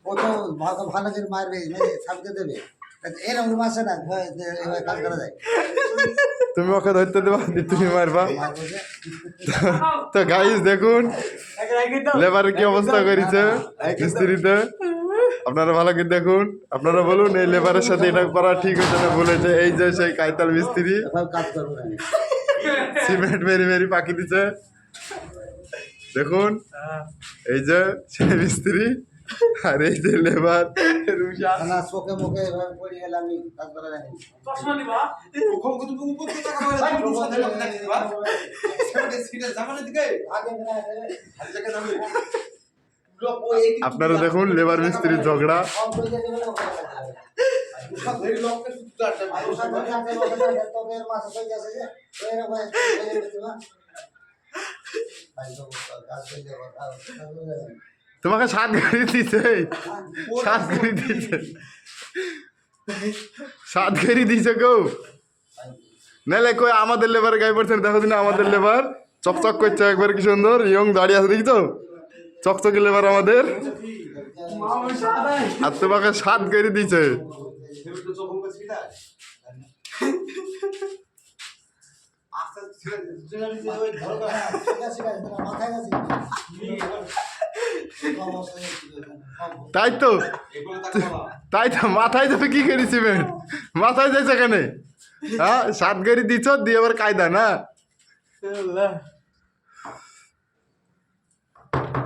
ও তো ভালো করে মারবে সাবকে দেবে এরকম আসে না এভাবে কাজ করা যায় তুমি ওকে ধরতে দেবা তুমি মারবা তো গাইস দেখুন লেবারের কি অবস্থা করেছে মিস্ত্রিতে আপনারা ভালো করে দেখুন আপনারা বলুন এই লেবারের সাথে এটা করা ঠিক হয়েছে না বলেছে এই যে সেই কাইতাল মিস্ত্রি কাজ করবো না সিমেন্ট মেরি মেরি পাকি দিছে দেখুন এই যে সেই মিস্ত্রি আর এই যে লেবার না চোখে মুখে এভাবে পড়ে গেলে আমি কাজ করা জানি আপনারা দেখুন লেবার মিস্ত্রির ঝগড়া তোমাকে 7 গাড়ি দিছে 7 গাড়ি দিছে 7 গাড়ি দিছে কেউ নাহলে কই আমাদের লেবার গাই পড়ছেন দেখো দিন আমাদের লেবার চকচক করছে একবার কি সুন্দর ইয়ং দাঁড়িয়ে আছে দেখি তো চকচকে লেবার আমাদের আর তোমাকে 7 গাড়ি দিছে তাই তো মাথায় যাবে কি করি সিমেন্ট মাথায় যাইছে এখানে হ্যাঁ 7 গাড়ি দিছ দিয়ে আবার কায়দা না